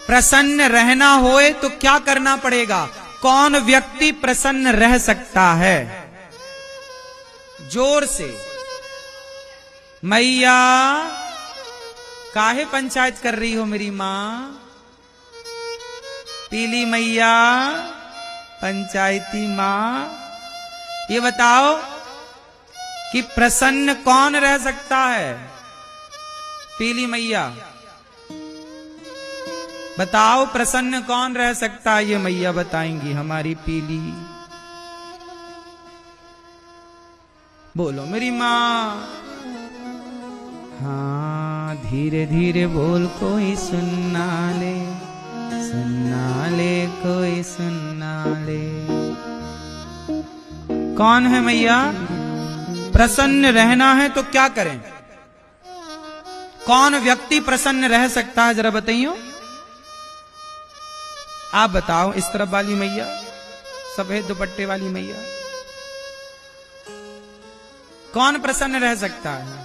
प्रसन्न रहना होए तो क्या करना पड़ेगा? कौन व्यक्ति प्रसन्न रह सकता है? जोर से मैया काहे पंचायत कर रही हो मेरी मां? पीली मैया, पंचायती मां, ये बताओ कि प्रसन्न कौन रह सकता है? पीली मैया बताओ, प्रसन्न कौन रह सकता है? ये मैया बताएंगी, हमारी पीली। बोलो मेरी मां। हाँ, धीरे धीरे बोल, कोई सुनना ले, सुनना ले, कोई सुनना ले। कौन है मैया? प्रसन्न रहना है तो क्या करें? कौन व्यक्ति प्रसन्न रह सकता है? जरा बताइयो। आप बताओ, इस तरफ वाली मैया, सफेद दुपट्टे वाली मैया, कौन प्रसन्न रह सकता है?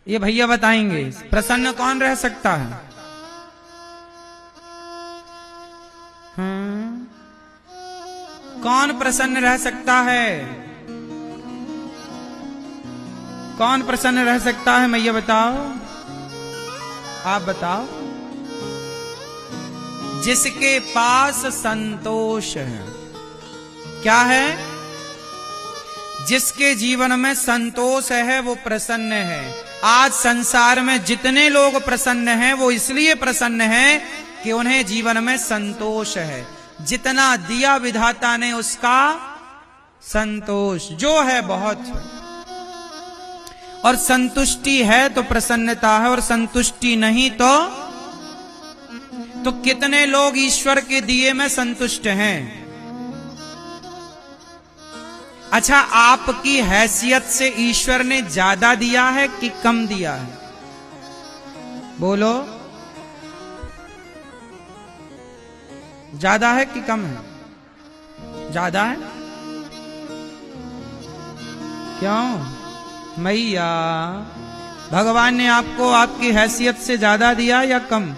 ये भैया बताएंगे, प्रसन्न कौन रह सकता है? कौन प्रसन्न रह सकता है? कौन प्रसन्न रह सकता है? मैया बताओ, आप बताओ। जिसके पास संतोष है। क्या है? जिसके जीवन में संतोष है वो प्रसन्न है। आज संसार में जितने लोग प्रसन्न हैं वो इसलिए प्रसन्न हैं कि उन्हें जीवन में संतोष है। जितना दिया विधाता ने उसका संतोष जो है बहुत है। और संतुष्टि है तो प्रसन्नता है, और संतुष्टि नहीं तो कितने लोग ईश्वर के दिए में संतुष्ट हैं? अच्छा, आपकी हैसियत से ईश्वर ने ज्यादा दिया है कि कम दिया है? बोलो, ज्यादा है कि कम है? ज्यादा है। क्यों? मैया, भगवान ने आपको आपकी हैसियत से ज्यादा दिया या कम?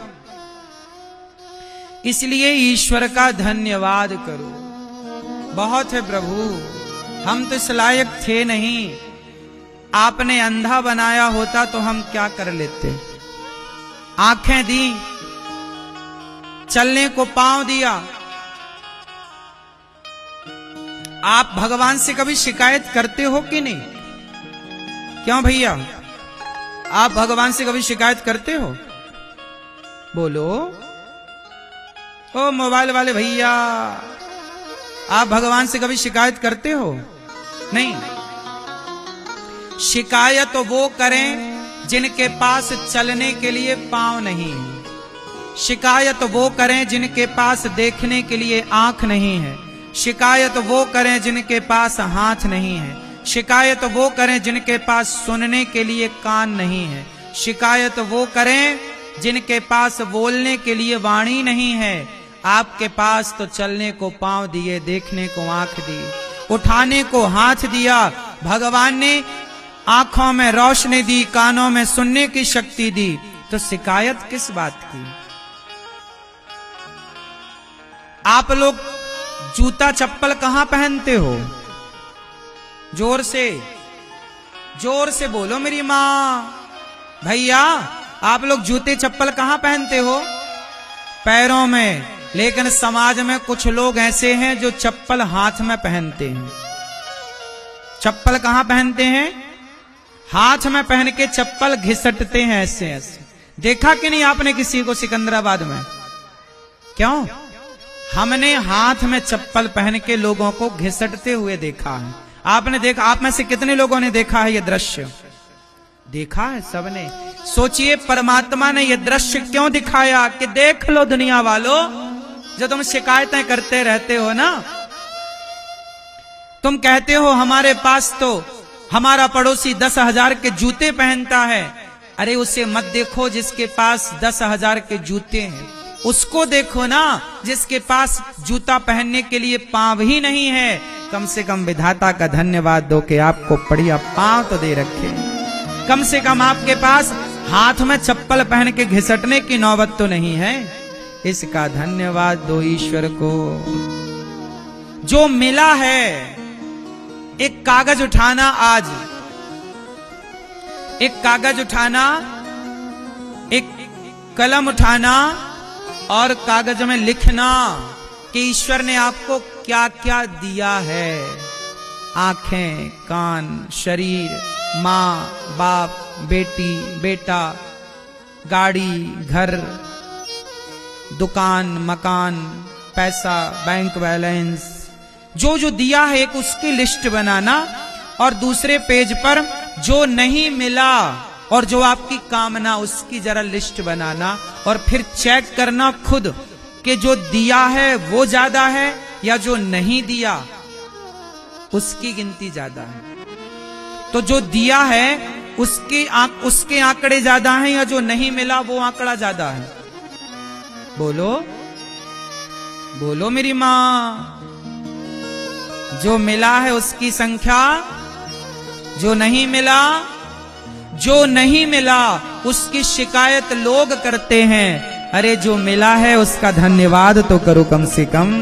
इसलिए ईश्वर का धन्यवाद करो। बहुत है प्रभु, हम तो इस लायक थे नहीं। आपने अंधा बनाया होता तो हम क्या कर लेते? आंखें दी, चलने को पांव दिया। आप भगवान से कभी शिकायत करते हो कि नहीं? क्यों भैया, आप भगवान से कभी शिकायत करते हो? बोलो। ओ मोबाइल वाले भैया, आप भगवान से कभी शिकायत करते हो? नहीं। शिकायत वो करें जिनके पास चलने के लिए पांव नहीं है। शिकायत वो करें जिनके पास देखने के लिए आंख नहीं है। शिकायत वो करें जिनके पास हाथ नहीं है। शिकायत वो करें जिनके पास सुनने के लिए कान नहीं है। शिकायत वो करें जिनके पास बोलने के लिए वाणी नहीं है। आपके पास तो चलने को पांव दिए, देखने को आंख दी, उठाने को हाथ दिया। भगवान ने आंखों में रोशनी दी, कानों में सुनने की शक्ति दी, तो शिकायत किस बात की? आप लोग जूता चप्पल कहां पहनते हो? जोर से बोलो मेरी मां। भैया, आप लोग जूते चप्पल कहां पहनते हो? पैरों में। लेकिन समाज में कुछ लोग ऐसे हैं जो चप्पल हाथ में पहनते हैं। चप्पल कहां पहनते हैं? हाथ में पहन के चप्पल घिसटते हैं ऐसे ऐसे। देखा कि नहीं आपने किसी को सिकंदराबाद में? क्यों? हमने हाथ में चप्पल पहन के लोगों को घिसटते हुए देखा है। आपने देखा? आप में से कितने लोगों ने देखा है ये दृश्य? देखा है सबने। सोचिए, परमात्मा ने ये दृश्य क्यों दिखाया कि देख लो दुनिया वालों, जो तुम शिकायतें करते रहते हो ना, तुम कहते हो हमारे पास तो हमारा पड़ोसी 10,000 के जूते पहनता है। अरे उसे मत देखो जिसके पास 10,000 के जूते हैं, उसको देखो ना जिसके पास जूता पहनने के लिए पांव ही नहीं है। कम से कम विधाता का धन्यवाद दो कि आपको बढ़िया पांव तो दे रखे। कम से कम आपके पास हाथ में चप्पल पहन के घिसटने की नौबत तो नहीं है। इसका धन्यवाद दो ईश्वर को। जो मिला है, एक कागज उठाना, आज एक कागज उठाना, एक कलम उठाना और कागज में लिखना कि ईश्वर ने आपको क्या क्या दिया है। आंखें, कान, शरीर, माँ, बाप, बेटी, बेटा, गाड़ी, घर, दुकान, मकान, पैसा, बैंक बैलेंस, जो जो दिया है एक उसकी लिस्ट बनाना और दूसरे पेज पर जो नहीं मिला और जो आपकी कामना उसकी जरा लिस्ट बनाना और फिर चेक करना खुद कि जो दिया है वो ज्यादा है या जो नहीं दिया उसकी गिनती ज्यादा है। तो जो दिया है उसके आंकड़े ज्यादा हैं या जो नहीं मिला वो आंकड़ा ज्यादा है? बोलो बोलो मेरी मां। जो मिला है उसकी संख्या, जो नहीं मिला, जो नहीं मिला उसकी शिकायत लोग करते हैं। अरे जो मिला है उसका धन्यवाद तो करो कम से कम।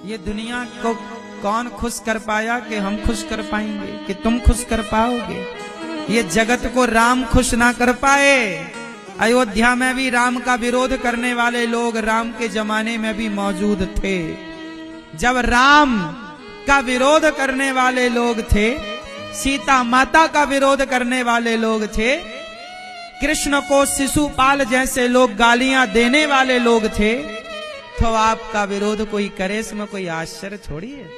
ये दुनिया को कौन खुश कर पाया कि हम खुश कर पाएंगे, कि तुम खुश कर पाओगे? ये जगत को राम खुश ना कर पाए। अयोध्या में भी राम का विरोध करने वाले लोग राम के जमाने में भी मौजूद थे। जब राम का विरोध करने वाले लोग थे, सीता माता का विरोध करने वाले लोग थे, कृष्ण को शिशुपाल जैसे लोग गालियां देने वाले लोग थे, तो आपका विरोध कोई करे इसमें कोई आश्चर्य थोड़ी है।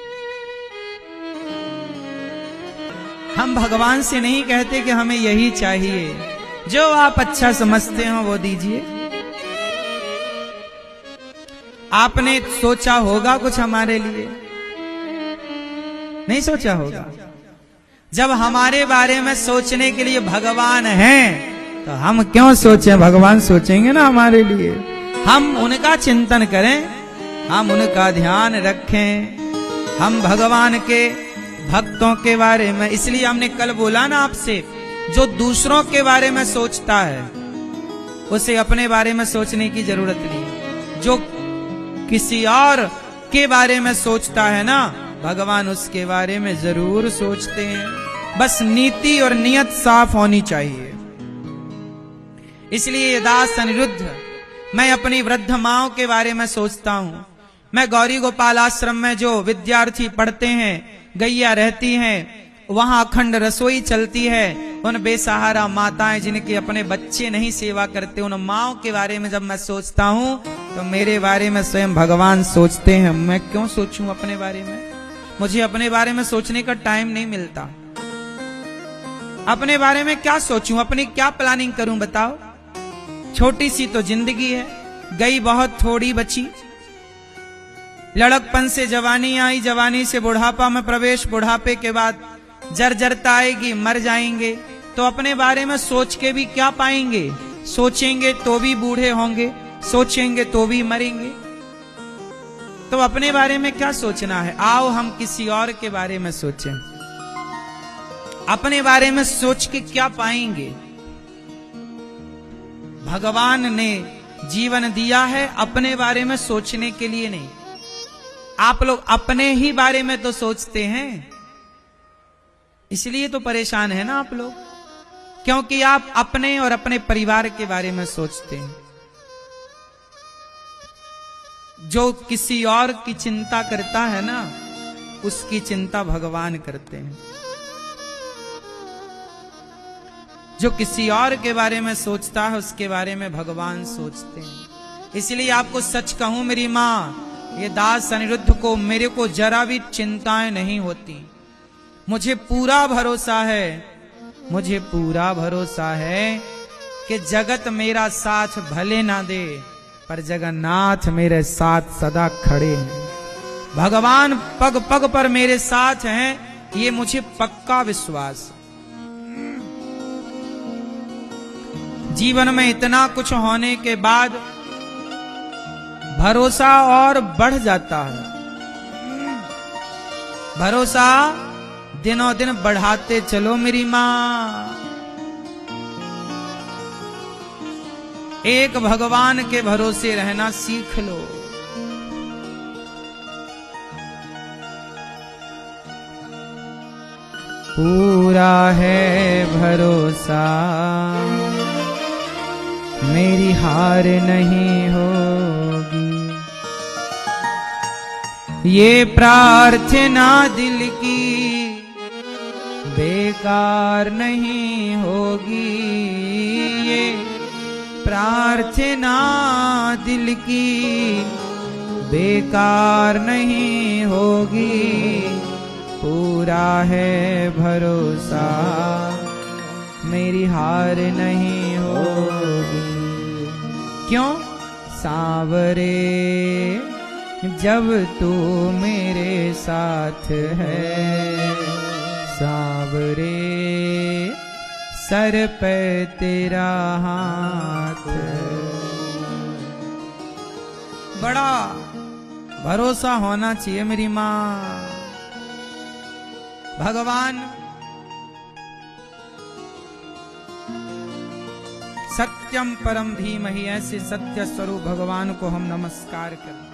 हम भगवान से नहीं कहते कि हमें यही चाहिए, जो आप अच्छा समझते हो वो दीजिए। आपने सोचा होगा कुछ हमारे लिए? नहीं सोचा होगा। जब हमारे बारे में सोचने के लिए भगवान हैं तो हम क्यों सोचें? भगवान सोचेंगे ना हमारे लिए। हम उनका चिंतन करें, हम उनका ध्यान रखें, हम भगवान के भक्तों के बारे में। इसलिए हमने कल बोला ना आपसे, जो दूसरों के बारे में सोचता है उसे अपने बारे में सोचने की जरूरत नहीं। जो किसी और के बारे में सोचता है ना, भगवान उसके बारे में जरूर सोचते हैं। बस नीति और नियत साफ होनी चाहिए। इसलिए ये दास अनिरुद्ध, मैं अपनी वृद्ध माओं के बारे में सोचता हूँ। मैं गौरी गोपाल आश्रम में जो विद्यार्थी पढ़ते हैं, गैया रहती हैं, वहां अखंड रसोई चलती है। उन बेसहारा माताएं जिनके अपने बच्चे नहीं सेवा करते, उन माओं के बारे में जब मैं सोचता हूँ तो मेरे बारे में स्वयं भगवान सोचते हैं। मैं क्यों सोचूं अपने बारे में? मुझे अपने बारे में सोचने का टाइम नहीं मिलता। अपने बारे में क्या सोचूं, अपनी क्या प्लानिंग करूं बताओ? छोटी सी तो जिंदगी है, गई बहुत थोड़ी बची। लड़कपन से जवानी आई, जवानी से बुढ़ापा में प्रवेश, बुढ़ापे के बाद जर्जरता आएगी, मर जाएंगे। तो अपने बारे में सोच के भी क्या पाएंगे? सोचेंगे तो भी बूढ़े होंगे, सोचेंगे तो भी मरेंगे। तो अपने बारे में क्या सोचना है? आओ हम किसी और के बारे में सोचें। अपने बारे में सोच के क्या पाएंगे? भगवान ने जीवन दिया है अपने बारे में सोचने के लिए नहीं। आप लोग अपने ही बारे में तो सोचते हैं, इसलिए तो परेशान है ना आप लोग, क्योंकि आप अपने और अपने परिवार के बारे में सोचते हैं। जो किसी और की चिंता करता है ना, उसकी चिंता भगवान करते हैं। जो किसी और के बारे में सोचता है उसके बारे में भगवान सोचते हैं। इसलिए आपको सच कहूं मेरी मां, ये दास अनिरुद्ध को, मेरे को जरा भी चिंताएं नहीं होती। मुझे पूरा भरोसा है, मुझे पूरा भरोसा है कि जगत मेरा साथ भले ना दे, पर जगन्नाथ मेरे साथ सदा खड़े हैं। भगवान पग पग पर मेरे साथ हैं, ये मुझे पक्का विश्वास। जीवन में इतना कुछ होने के बाद भरोसा और बढ़ जाता है। भरोसा दिनों दिन बढ़ाते चलो मेरी मां। एक भगवान के भरोसे रहना सीख लो। पूरा है भरोसा मेरी हार नहीं होगी, ये प्रार्थना दिल की बेकार नहीं होगी, ये प्रार्थना दिल की बेकार नहीं होगी। पूरा है भरोसा मेरी हार नहीं होगी। क्यों? सांवरे जब तू मेरे साथ है, सांवरे सर पे तेरा हाथ। बड़ा भरोसा होना चाहिए मेरी माँ। भगवान सत्यम परम धीमहि, ऐसे सत्य स्वरूप भगवान को हम नमस्कार करें।